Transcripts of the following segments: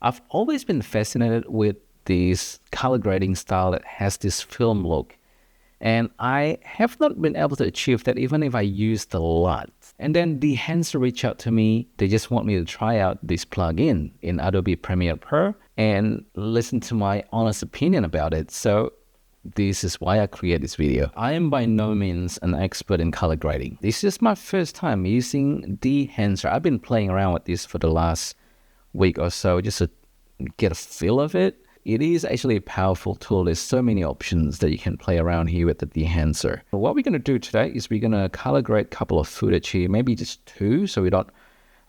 I've always been fascinated with this color grading style that has this film look. And I have not been able to achieve that even if I used a lot. And then Dehancer reached out to me. They just want me to try out this plugin in Adobe Premiere Pro and listen to my honest opinion about it. So this is why I create this video. I am by no means an expert in color grading. This is my first time using Dehancer. I've been playing around with this for the last week or so just to get a feel of it. It is actually a powerful tool. There's so many options that you can play around here with the Dehancer. What we're going to do today is we're going to color grade a couple of footage here, maybe just two, so we don't,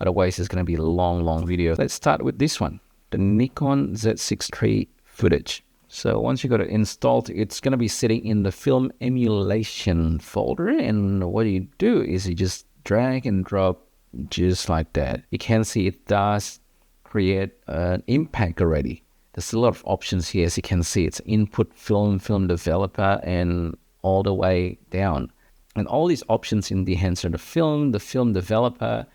otherwise it's going to be a long video. Let's start with this one, the Nikon Z6 footage. So once you got it installed, it's going to be sitting in the film emulation folder. And what you do is you just drag and drop just like that. You can see it does create an impact already. There's a lot of options here. As you can see, it's input, film developer, and all the way down. And all these options in Dehancer, the film developer,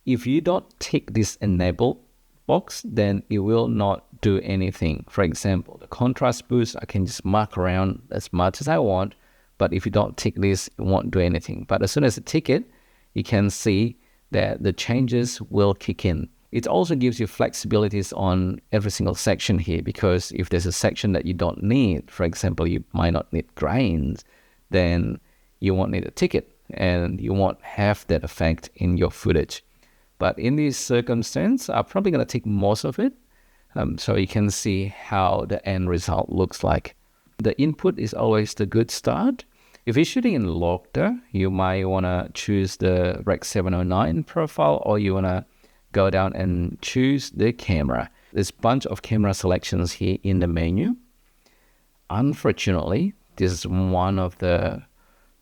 if you don't tick this enable box, then it will not do anything. For example, the contrast boost, I can just mark around as much as I want, but if you don't tick this, it won't do anything. But as soon as you tick it, you can see that the changes will kick in. It also gives you flexibilities on every single section here, because if there's a section that you don't need, for example, you might not need grains, then you won't need a ticket and you won't have that effect in your footage. But in this circumstance, I'm probably going to take most of it so you can see how the end result looks like. The input is always the good start. If you're shooting in log though, you might want to choose the Rec 709 profile, or you want to go down and choose the camera. There's a bunch of camera selections here in the menu. Unfortunately, this is one of the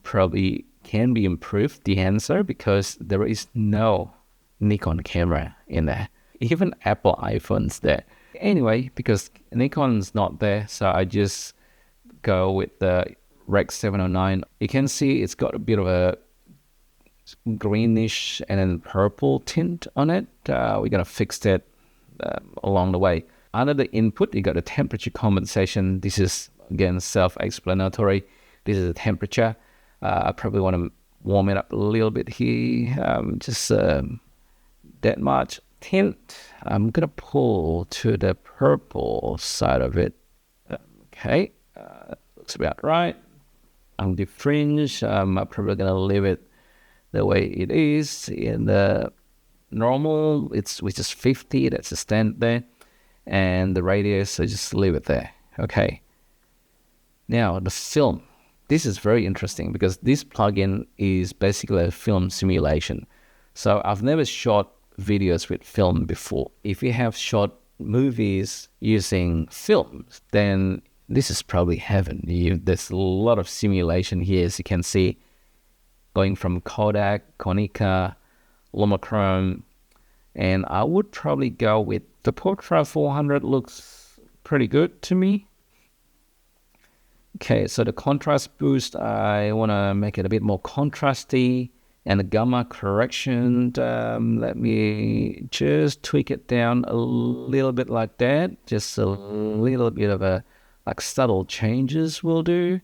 probably can be improved, Dehancer, because there is no Nikon camera in there. Even Apple iPhone's there. Anyway, because Nikon's not there, so I just go with the Rec 709. You can see it's got a bit of a greenish and then purple tint on it. We're going to fix that along the way. Under the input, you got the temperature compensation. This is, again, self-explanatory. This is the temperature. I probably want to warm it up a little bit here. Just that much. Tint, I'm going to pull to the purple side of it. Okay, looks about right. On the fringe, I'm probably going to leave it the way it is. In the normal, which is 50, that's the standard there. And the radius, so just leave it there. Okay. Now, the film. This is very interesting because this plugin is basically a film simulation. So I've never shot videos with film before. If you have shot movies using films, then this is probably heaven. There's a lot of simulation here, as you can see, going from Kodak, Konica, Lumichrome, and I would probably go with the Portra 400. Looks pretty good to me. Okay, so the contrast boost, I want to make it a bit more contrasty, and the gamma correction, let me just tweak it down a little bit like that. Just a little bit of a subtle changes will do.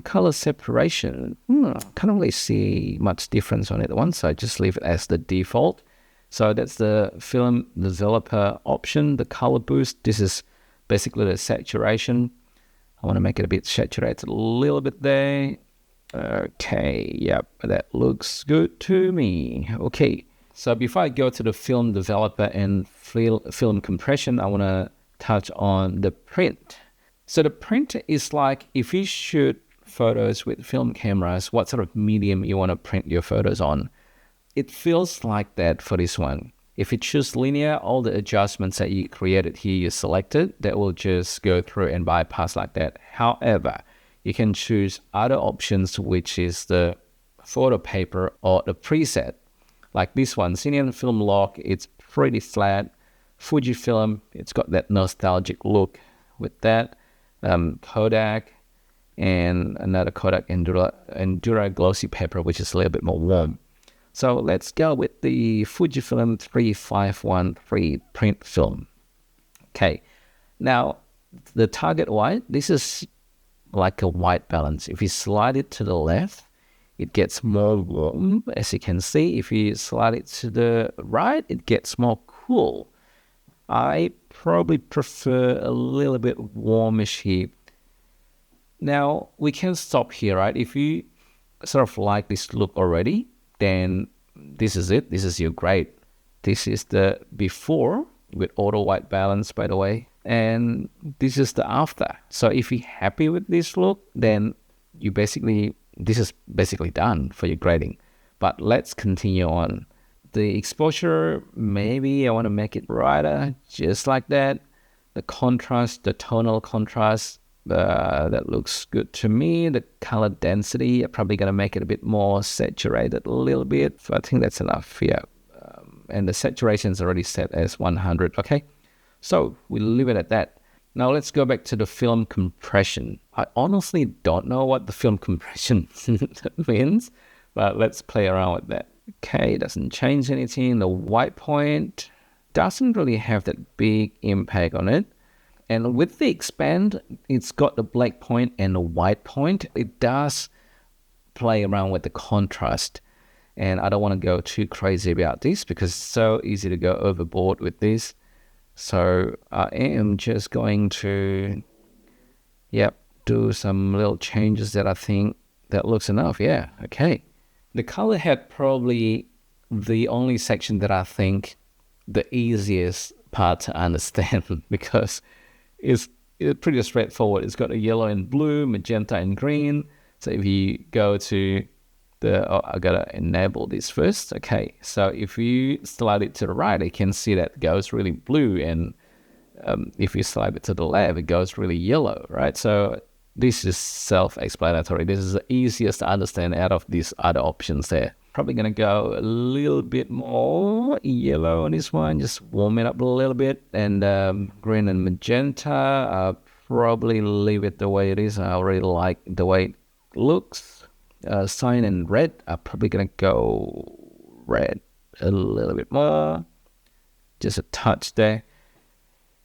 Color separation, can't really see much difference on it once, so I just leave it as the default. So that's the film developer option, the color boost. This is basically the saturation. I want to make it a bit saturated a little bit there. Okay, yep, that looks good to me. Okay, so before I go to the film developer and film compression, I want to touch on the print. So the print is like, if you shoot photos with film cameras, what sort of medium you want to print your photos on. It feels like that for this one. If you choose linear, all the adjustments that you created here, you selected, that will just go through and bypass like that. However, you can choose other options, which is the photo paper or the preset. Like this one, Cineon Film Log, it's pretty flat. Fujifilm, it's got that nostalgic look with that. Kodak, and another Kodak Endura glossy paper, which is a little bit more warm. So let's go with the Fujifilm 3513 print film. Okay, now the target white, this is like a white balance. If you slide it to the left, it gets more warm, as you can see. If you slide it to the right, it gets more cool. I probably prefer a little bit warmish here. Now, we can stop here, right? If you sort of like this look already, then this is it. This is your grade. This is the before with auto white balance, by the way. And this is the after. So if you're happy with this look, then this is basically done for your grading. But let's continue on. The exposure, maybe I want to make it brighter, just like that. The contrast, the tonal contrast, that looks good to me. The color density, I'm probably going to make it a bit more saturated a little bit. So I think that's enough here. And the saturation is already set as 100, okay? So we leave it at that. Now let's go back to the film compression. I honestly don't know what the film compression means, but let's play around with that. Okay, doesn't change anything. The white point doesn't really have that big impact on it. And with the expand, it's got the black point and the white point. It does play around with the contrast. And I don't want to go too crazy about this because it's so easy to go overboard with this. So I am just going to, do some little changes that I think that looks enough. Yeah, okay. The color head probably the only section that I think the easiest part to understand because it's pretty straightforward. It's got a yellow and blue, magenta and green. So if you go to I gotta enable this first. Okay, so if you slide it to the right, you can see that it goes really blue, and if you slide it to the left, it goes really yellow, right? So this is self-explanatory. This is the easiest to understand out of these other options there. Probably gonna go a little bit more yellow on this one, just warm it up a little bit, and green and magenta, I'll probably leave it the way it is. I already like the way it looks. Cyan and red, I'm probably gonna go red a little bit more, just a touch there.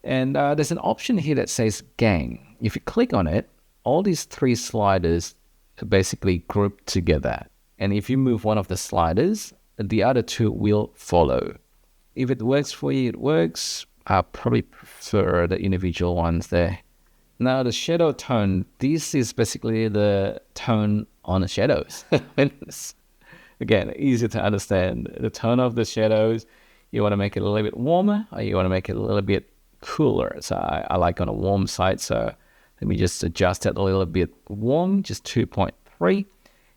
And there's an option here that says gang. If you click on it, all these three sliders are basically grouped together. And if you move one of the sliders, the other two will follow. If it works for you, it works. I probably prefer the individual ones there. Now the shadow tone, this is basically the tone on the shadows. Again, easy to understand. The tone of the shadows, you want to make it a little bit warmer or you want to make it a little bit cooler. So I like on a warm side, so let me just adjust it a little bit warm, just 2.3.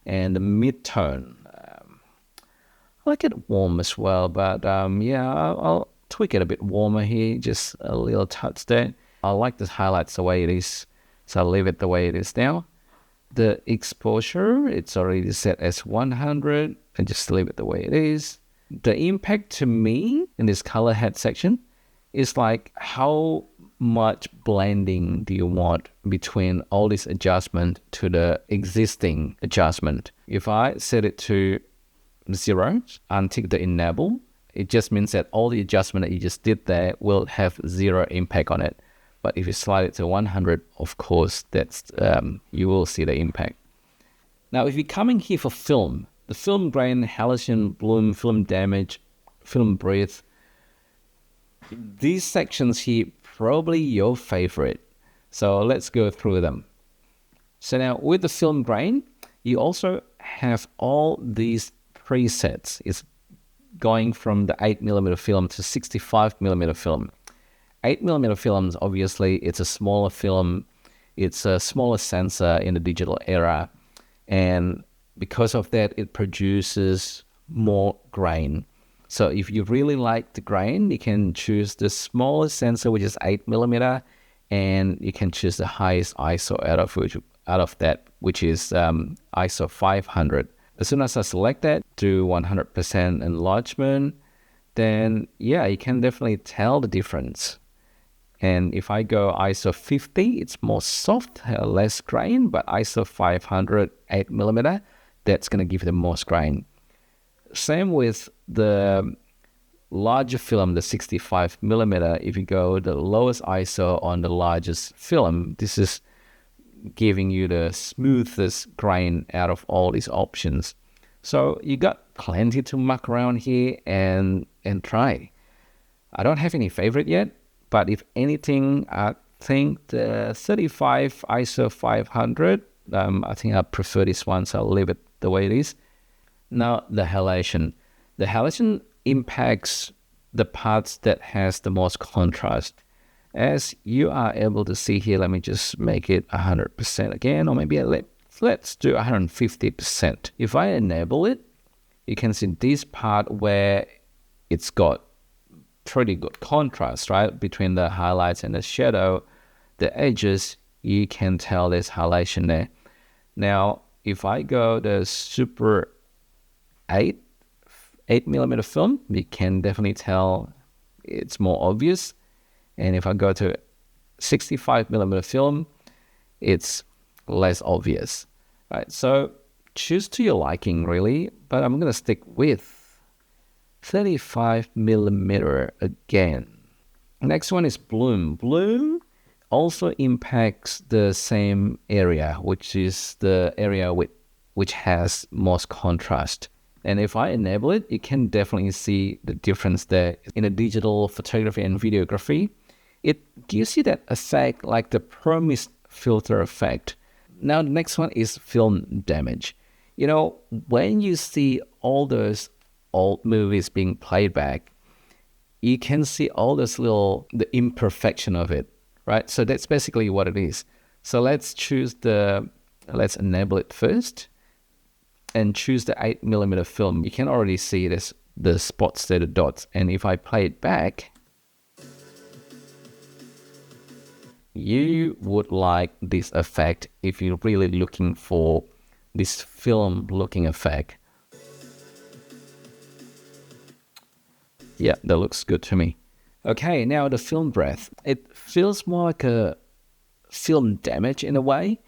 And the mid-tone, I like it warm as well, but I'll tweak it a bit warmer here, just a little touch there. I like the highlights the way it is, so I'll leave it the way it is now. The exposure, it's already set as 100, and just leave it the way it is. The impact to me in this color head section is like how much blending do you want between all this adjustment to the existing adjustment. If I set it to 0, untick the enable, it just means that all the adjustment that you just did there will have 0 impact on it. But if you slide it to 100, of course, that's you will see the impact. Now, if you're coming here for film, the film grain, halation, bloom, film damage, film breath, these sections here probably your favorite. So let's go through them. So now with the film grain, you also have all these presets. It's going from the 8mm film to 65mm film. 8mm films, obviously, it's a smaller film. It's a smaller sensor in the digital era. And because of that, it produces more grain. So if you really like the grain, you can choose the smallest sensor, which is 8mm, and you can choose the highest ISO out of that, which is ISO 500. As soon as I select that, do 100% enlargement, then yeah, you can definitely tell the difference. And if I go ISO 50, it's more soft, less grain, but ISO 500, 8mm, that's going to give the most grain. same with the larger film, the 65 millimeter. If you go the lowest ISO on the largest film, this is giving you the smoothest grain out of all these options. So you got plenty to muck around here and try. I don't have any favorite yet, but if anything, I think the 35 ISO 500, I think I prefer this one, so I'll leave it the way it is. Now, the halation. The halation impacts the parts that has the most contrast. As you are able to see here, let me just make it 100% again, or maybe let's do 150%. If I enable it, you can see this part where it's got pretty good contrast, right? Between the highlights and the shadow, the edges, you can tell there's halation there. Now, if I go the Super 8mm film, you can definitely tell it's more obvious. And if I go to 65mm film, it's less obvious, right? So choose to your liking, really, but I'm going to stick with 35mm again. Next one is bloom. Bloom also impacts the same area, which is the area which has most contrast. And if I enable it, you can definitely see the difference there. In a digital photography and videography, it gives you that effect like the promised filter effect. Now, the next one is film damage. You know, when you see all those old movies being played back, you can see all this the imperfection of it, right? So that's basically what it is. So let's enable it first and choose the 8mm film. You can already see this, the spots there, the dots. And if I play it back, you would like this effect if you're really looking for this film looking effect. Yeah, that looks good to me. Okay, now the film breath. It feels more like a film damage in a way.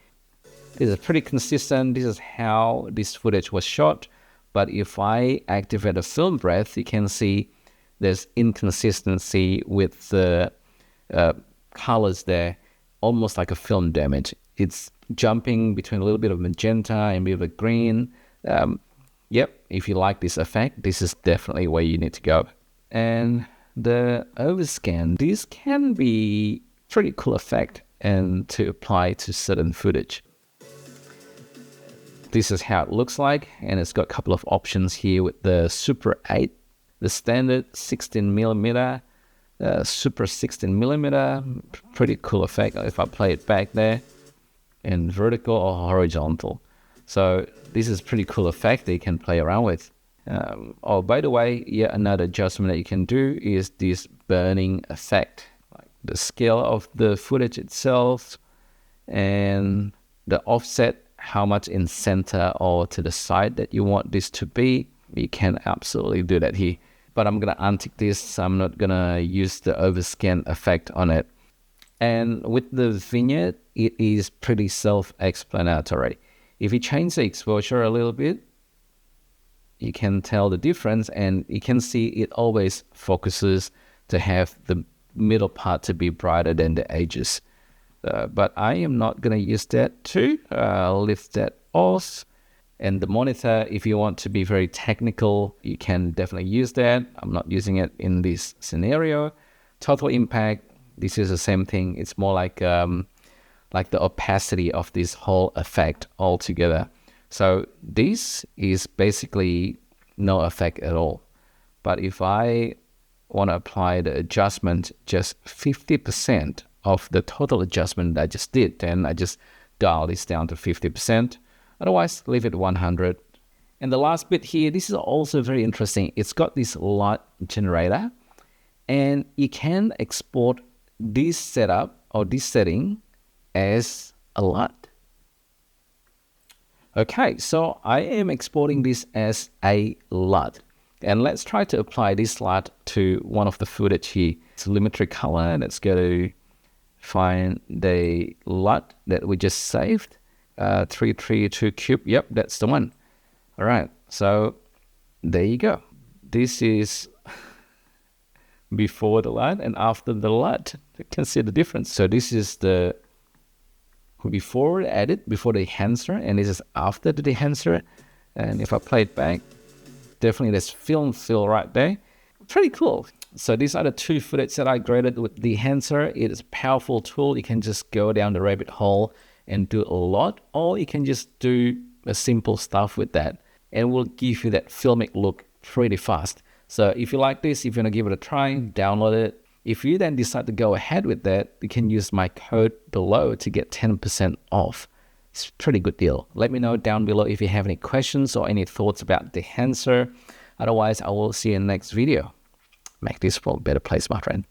This is pretty consistent. This is how this footage was shot. But if I activate the film breath, you can see there's inconsistency with the colors there, almost like a film damage. It's jumping between a little bit of magenta and a bit of green. Yep, if you like this effect, this is definitely where you need to go. And the overscan, this can be pretty cool effect and to apply to certain footage. This is how it looks like, and it's got a couple of options here with the Super 8, the standard 16mm, Super 16mm, pretty cool effect if I play it back there, and vertical or horizontal. So this is pretty cool effect that you can play around with. Oh, by the way, another adjustment that you can do is this burning effect, like the scale of the footage itself and the offset, how much in center or to the side that you want this to be. You can absolutely do that here. But I'm going to untick this. I'm not going to use the overscan effect on it. And with the vignette, it is pretty self-explanatory. If you change the exposure a little bit, you can tell the difference, and you can see it always focuses to have the middle part to be brighter than the edges. But I am not going to use that too. I'll lift that off. And the monitor, if you want to be very technical, you can definitely use that. I'm not using it in this scenario. Total impact, this is the same thing. It's more like the opacity of this whole effect altogether. So this is basically no effect at all. But if I want to apply the adjustment, just 50% of the total adjustment that I just did, then I just dial this down to 50%. Otherwise, leave it 100. And the last bit here, this is also very interesting. It's got this light generator, and you can export this setup or this setting as a LUT. Okay, so I am exporting this as a LUT. And let's try to apply this LUT to one of the footage here. Telemetry color, let's go to find the LUT that we just saved. 332 cube, yep, that's the one. All right, so there you go. This is before the light and after the light. You can see the difference. So this is the before edit, before the dehancer, and this is after the dehancer. And if I play it back, definitely there's film feel right there. Pretty cool. So these are the two footage that I graded with Dehancer. It is a powerful tool. You can just go down the rabbit hole and do a lot, or you can just do a simple stuff with that, and it will give you that filmic look pretty fast. So if you like this, if you want to give it a try, download it. If you then decide to go ahead with that, you can use my code below to get 10% off. It's a pretty good deal. Let me know down below if you have any questions or any thoughts about Dehancer. Otherwise, I will see you in the next video. Make this world a better place, my friend.